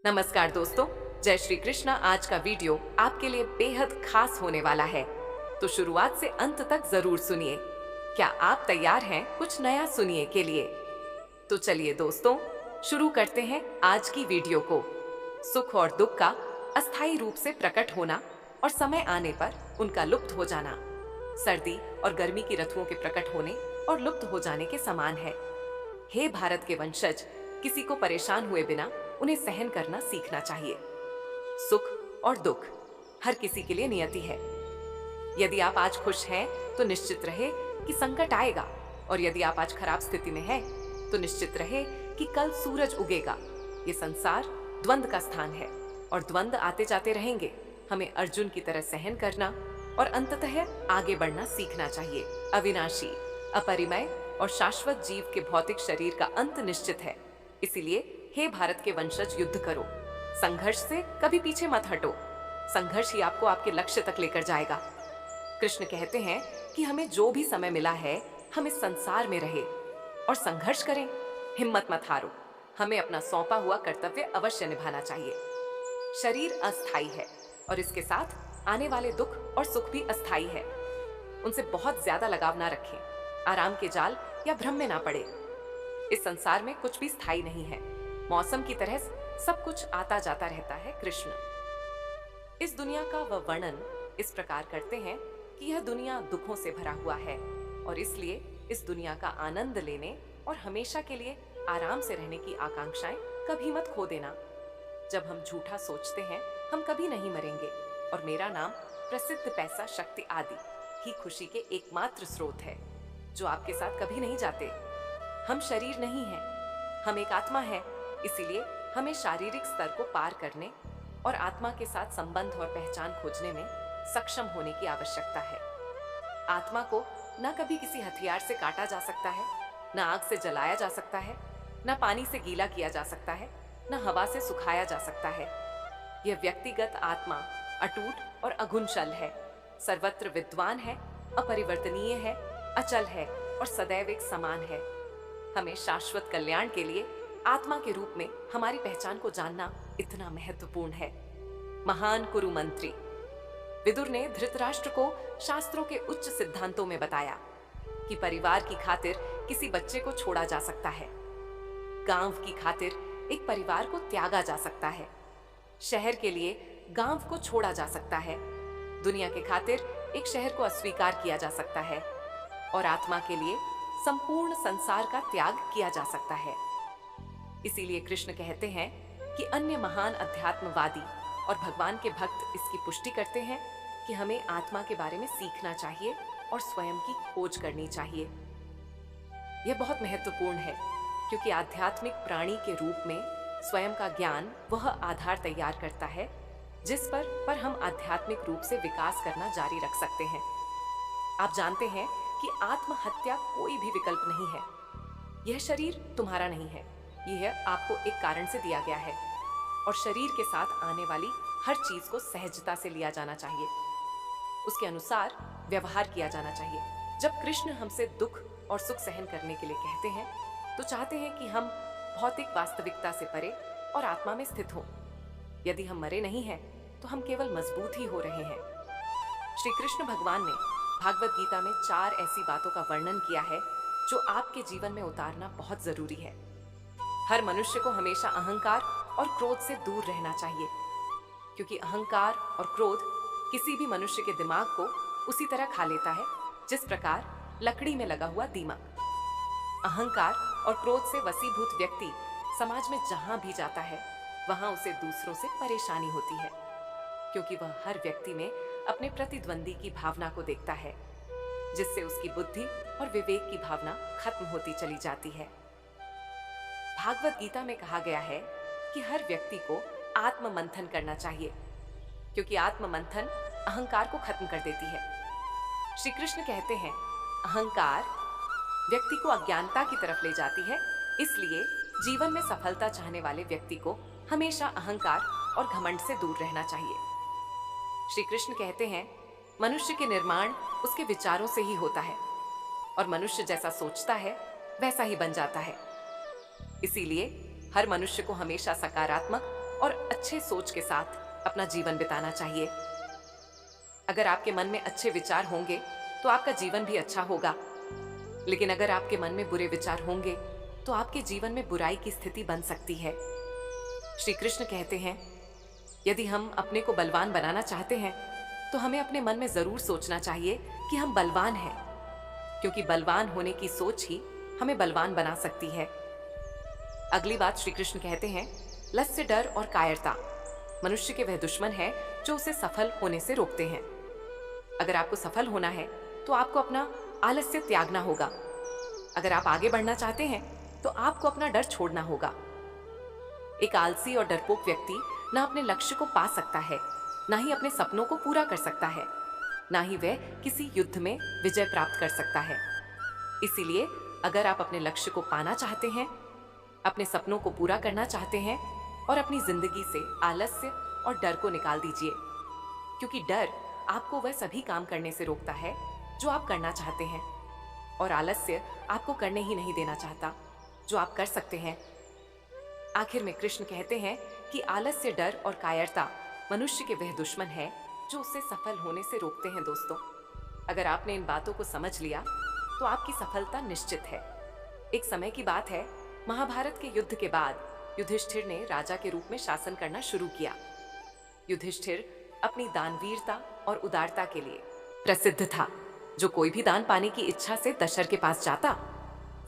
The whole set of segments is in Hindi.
नमस्कार दोस्तों, जय श्री कृष्णा। आज का वीडियो आपके लिए बेहद खास होने वाला है, तो शुरुआत से अंत तक जरूर सुनिए। क्या आप तैयार हैं कुछ नया सुनिए के लिए? तो चलिए दोस्तों, शुरू करते हैं आज की वीडियो को। सुख और दुख का अस्थायी रूप से प्रकट होना और समय आने पर उनका लुप्त हो जाना सर्दी और गर्मी की ऋतुओं के प्रकट होने और लुप्त हो जाने के समान है। हे भारत के वंशज, किसी को परेशान हुए बिना उन्हें सहन करना सीखना चाहिए। सुख और दुख हर किसी के लिए नियति है। यदि आप आज खुश हैं तो निश्चित रहे कि संकट आएगा, और यदि आप आज खराब स्थिति में हैं तो निश्चित रहे कि कल सूरज उगेगा। ये संसार द्वंद का स्थान है और द्वंद आते जाते रहेंगे। हमें अर्जुन की तरह सहन करना और अंततः आगे बढ़ना सीखना चाहिए। अविनाशी, अपरिमेय और शाश्वत जीव के भौतिक शरीर का अंत निश्चित है। इसीलिए हे भारत के वंशज, युद्ध करो। संघर्ष से कभी पीछे मत हटो। संघर्ष ही आपको आपके लक्ष्य तक लेकर जाएगा। कृष्ण कहते हैं कि हमें जो भी समय मिला है, हम इस संसार में रहे और संघर्ष करें। हिम्मत मत हारो। हमें अपना सौंपा हुआ कर्तव्य अवश्य निभाना चाहिए। शरीर अस्थायी है और इसके साथ आने वाले दुख और सुख भी अस्थायी है। उनसे बहुत ज्यादा लगाव ना रखें। आराम के जाल या भ्रम में ना पड़े। इस संसार में कुछ भी स्थायी नहीं है। मौसम की तरह सब कुछ आता जाता रहता है। कृष्ण इस दुनिया का वह वर्णन इस प्रकार करते हैं कि यह दुनिया दुखों से भरा हुआ है और इसलिए इस दुनिया का आनंद लेने और हमेशा के लिए आराम से रहने की आकांक्षाएं कभी मत खो देना। जब हम झूठा सोचते हैं हम कभी नहीं मरेंगे और मेरा नाम प्रसिद्ध, पैसा, शक्ति आदि ही खुशी के एकमात्र स्रोत है जो आपके साथ कभी नहीं जाते। हम शरीर नहीं हैं, हम एक आत्मा है। इसीलिए हमें शारीरिक स्तर को पार करने और आत्मा के साथ संबंध और पहचान खोजने में सक्षम होने की आवश्यकता है। आत्मा को न कभी किसी हथियार से काटा जा सकता है, न आग से जलाया जा सकता है, न पानी से गीला किया जा सकता है, न हवा से सुखाया जा सकता है। यह व्यक्तिगत आत्मा अटूट और अघुनशल है, सर्वत्र विद्वान है, अपरिवर्तनीय है, अचल है और सदैव एक समान है। हमें शाश्वत कल्याण के लिए आत्मा के रूप में हमारी पहचान को जानना इतना महत्वपूर्ण है। महान कुरु मंत्री विदुर ने धृतराष्ट्र को शास्त्रों के उच्च सिद्धांतों में बताया कि परिवार की खातिर किसी बच्चे को छोड़ा जा सकता है, गांव की खातिर एक परिवार को त्यागा जा सकता है, शहर के लिए गांव को छोड़ा जा सकता है, दुनिया के खातिर एक शहर को अस्वीकार किया जा सकता है और आत्मा के लिए संपूर्ण संसार का त्याग किया जा सकता है। इसीलिए कृष्ण कहते हैं कि अन्य महान अध्यात्मवादी और भगवान के भक्त इसकी पुष्टि करते हैं कि हमें आत्मा के बारे में सीखना चाहिए और स्वयं की खोज करनी चाहिए। यह बहुत महत्वपूर्ण है क्योंकि आध्यात्मिक प्राणी के रूप में स्वयं का ज्ञान वह आधार तैयार करता है जिस पर हम आध्यात्मिक रूप से विकास करना जारी रख सकते हैं। आप जानते हैं कि आत्महत्या कोई भी विकल्प नहीं है। यह शरीर तुम्हारा नहीं है, यह आपको एक कारण से दिया गया है और शरीर के साथ आने वाली हर चीज को सहजता से लिया जाना चाहिए, उसके अनुसार व्यवहार किया जाना चाहिए। जब कृष्ण हमसे दुख और सुख सहन करने के लिए कहते हैं तो चाहते हैं कि हम भौतिक वास्तविकता से परे और आत्मा में स्थित हों। यदि हम मरे नहीं हैं तो हम केवल मजबूत ही हो रहे हैं। श्री कृष्ण भगवान ने भागवत गीता में 4 ऐसी बातों का वर्णन किया है जो आपके जीवन में उतारना बहुत जरूरी है। हर मनुष्य को हमेशा अहंकार और क्रोध से दूर रहना चाहिए क्योंकि अहंकार और क्रोध किसी भी मनुष्य के दिमाग को उसी तरह खा लेता है जिस प्रकार लकड़ी में लगा हुआ दीमक। अहंकार और क्रोध से वशीभूत व्यक्ति समाज में जहां भी जाता है वहां उसे दूसरों से परेशानी होती है क्योंकि वह हर व्यक्ति में अपने प्रतिद्वंदी की भावना को देखता है जिससे उसकी बुद्धि और विवेक की भावना खत्म होती चली जाती है। भागवत गीता में कहा गया है कि हर व्यक्ति को आत्म मंथन करना चाहिए क्योंकि आत्म मंथन अहंकार को खत्म कर देती है। श्री कृष्ण कहते हैं अहंकार व्यक्ति को अज्ञानता की तरफ ले जाती है, इसलिए जीवन में सफलता चाहने वाले व्यक्ति को हमेशा अहंकार और घमंड से दूर रहना चाहिए। श्री कृष्ण कहते हैं मनुष्य के निर्माण उसके विचारों से ही होता है और मनुष्य जैसा सोचता है वैसा ही बन जाता है। इसीलिए हर मनुष्य को हमेशा सकारात्मक और अच्छे सोच के साथ अपना जीवन बिताना चाहिए। अगर आपके मन में अच्छे विचार होंगे तो आपका जीवन भी अच्छा होगा, लेकिन अगर आपके मन में बुरे विचार होंगे तो आपके जीवन में बुराई की स्थिति बन सकती है। श्री कृष्ण कहते हैं, यदि हम अपने को बलवान बनाना चाहते हैं तो हमें अपने मन में जरूर सोचना चाहिए कि हम बलवान हैं, क्योंकि बलवान होने की सोच ही हमें बलवान बना सकती है। अगली बात श्री कृष्ण कहते हैं, लस्य, डर और कायरता मनुष्य के वह दुश्मन है जो उसे सफल होने से रोकते हैं। अगर आपको सफल होना है तो आपको अपना आलस्य त्यागना होगा। अगर आप आगे बढ़ना चाहते हैं तो आपको अपना डर छोड़ना होगा। एक आलसी और डरपोक व्यक्ति ना अपने लक्ष्य को पा सकता है, ना ही अपने सपनों को पूरा कर सकता है, ना ही वह किसी युद्ध में विजय प्राप्त कर सकता है। इसीलिए अगर आप अपने लक्ष्य को पाना चाहते हैं, अपने सपनों को पूरा करना चाहते हैं और अपनी जिंदगी से आलस्य और डर को निकाल दीजिए, क्योंकि डर आपको वह सभी काम करने से रोकता है जो आप करना चाहते हैं, और आलस्य आपको करने ही नहीं देना चाहता जो आप कर सकते हैं। आखिर में कृष्ण कहते हैं कि आलस्य, डर और कायरता मनुष्य के वह दुश्मन है जो उसे सफल होने से रोकते हैं। दोस्तों, अगर आपने इन बातों को समझ लिया तो आपकी सफलता निश्चित है। एक समय की बात है, महाभारत के युद्ध के बाद युधिष्ठिर ने राजा के रूप में शासन करना शुरू किया। युधिष्ठिर अपनी दानवीरता और उदारता के लिए प्रसिद्ध था। जो कोई भी दान पाने की इच्छा से दशरथ के पास जाता,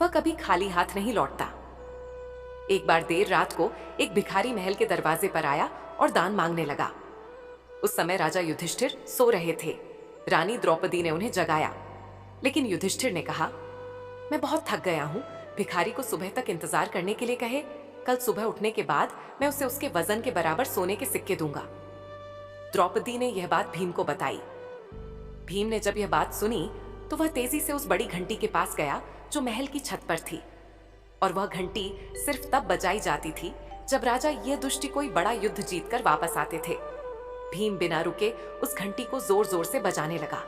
वह कभी खाली हाथ नहीं लौटता। एक बार देर रात को एक भिखारी महल के दरवाजे पर आया और दान मांगने लगा। उस समय राजा युधिष्ठिर सो रहे थे। रानी द्रौपदी ने उन्हें जगाया, लेकिन युधिष्ठिर ने कहा, मैं बहुत थक गया हूं, भिखारी को सुबह तक इंतजार करने के लिए कहे। कल सुबह उठने के बाद मैं उसे उसके वजन के बराबर सोने के सिक्के दूंगा। द्रौपदी ने यह बात भीम को बताई। भीम ने जब यह बात सुनी तो वह तेजी से उस बड़ी घंटी के पास गया जो महल की छत पर थी, और वह घंटी सिर्फ तब बजाई जाती थी जब राजा ये दुष्टी कोई बड़ा युद्ध जीतकर वापस आते थे। भीम बिना रुके उस घंटी को जोर जोर से बजाने लगा।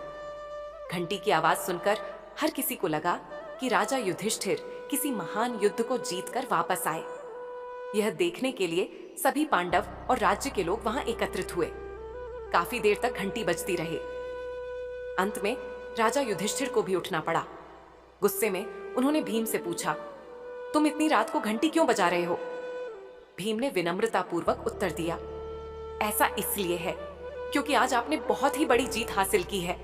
घंटी की आवाज सुनकर हर किसी को लगा कि राजा युधिष्ठिर किसी महान युद्ध को जीतकर वापस आए। यह देखने के लिए सभी पांडव और राज्य के लोग वहां एकत्रित हुए। काफी देर तक घंटी बजती रही। अंत में राजा युधिष्ठिर को भी उठना पड़ा। गुस्से में उन्होंने भीम से पूछा, तुम इतनी रात को घंटी क्यों बजा रहे हो? भीम ने विनम्रता पूर्वक उत्तर दिया, ऐसा इसलिए है क्योंकि आज आपने बहुत ही बड़ी जीत हासिल की है।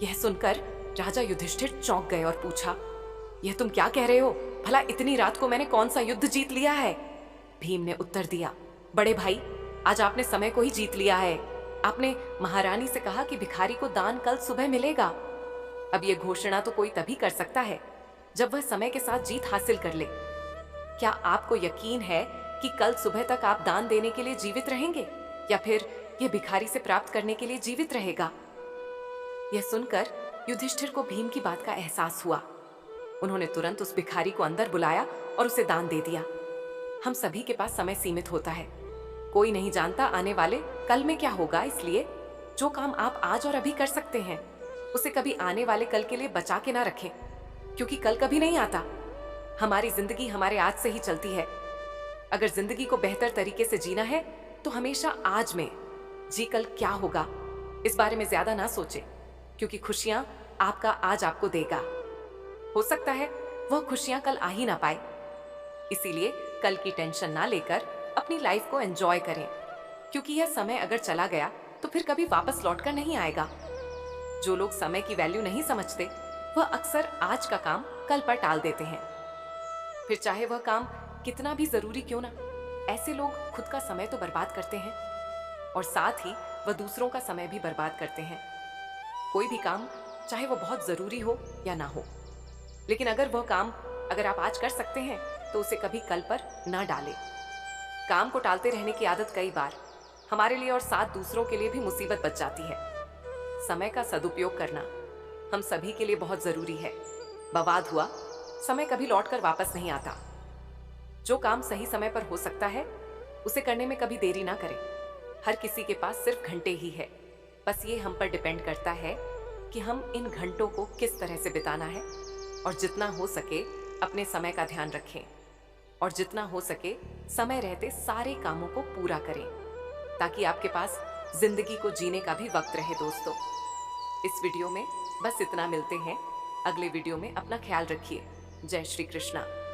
यह सुनकर राजा युधिष्ठिर चौंक गए और पूछा, यह तुम क्या कह रहे हो? भला इतनी रात को मैंने कौन सा युद्ध जीत लिया है? भीम ने उत्तर दिया, बड़े भाई, आज आपने समय को ही जीत लिया है। आपने महारानी से कहा कि भिखारी को दान कल सुबह मिलेगा। अब यह घोषणा तो कोई तभी कर सकता है जब वह समय के साथ जीत हासिल कर ले। क्या आपको यकीन है कि कल सुबह तक आप दान देने के लिए जीवित रहेंगे, या फिर यह भिखारी से प्राप्त करने के लिए जीवित रहेगा? यह सुनकर युधिष्ठिर को भीम की बात का एहसास हुआ। उन्होंने तुरंत उस भिखारी को अंदर बुलाया और उसे दान दे दिया। हम सभी के पास समय सीमित होता है, कोई नहीं जानता आने वाले कल में क्या होगा। इसलिए जो काम आप आज और अभी कर सकते हैं उसे कभी आने वाले कल के लिए बचा के ना रखें, क्योंकि कल कभी नहीं आता। हमारी जिंदगी हमारे आज से ही चलती है। अगर जिंदगी को बेहतर तरीके से जीना है तो हमेशा आज में जी कल क्या होगा इस बारे में ज्यादा ना सोचें, क्योंकि खुशियां आपका आज आपको देगा। हो सकता है वह खुशियां कल आ ही ना पाए। इसीलिए कल की टेंशन ना लेकर अपनी लाइफ को एंजॉय करें, क्योंकि यह समय अगर चला गया तो फिर कभी वापस लौटकर नहीं आएगा। जो लोग समय की वैल्यू नहीं समझते वह अक्सर आज का काम कल पर टाल देते हैं, फिर चाहे वह काम कितना भी जरूरी क्यों ना। ऐसे लोग खुद का समय तो बर्बाद करते हैं और साथ ही वह दूसरों का समय भी बर्बाद करते हैं। कोई भी काम चाहे वो बहुत जरूरी हो या ना हो, लेकिन अगर आप आज कर सकते हैं तो उसे कभी कल पर ना डालें। काम को टालते रहने की आदत कई बार हमारे लिए और साथ दूसरों के लिए भी मुसीबत बच जाती है। समय का सदुपयोग करना हम सभी के लिए बहुत जरूरी है। बर्बाद हुआ समय कभी लौटकर वापस नहीं आता। जो काम सही समय पर हो सकता है उसे करने में कभी देरी ना करें। हर किसी के पास सिर्फ घंटे ही है, बस ये हम पर डिपेंड करता है कि हम इन घंटों को किस तरह से बिताना है, और जितना हो सके अपने समय का ध्यान रखें और जितना हो सके समय रहते सारे कामों को पूरा करें, ताकि आपके पास जिंदगी को जीने का भी वक्त रहे दोस्तों। इस वीडियो में बस इतना, मिलते हैं अगले वीडियो में। अपना ख्याल रखिए। जय श्री कृष्णा।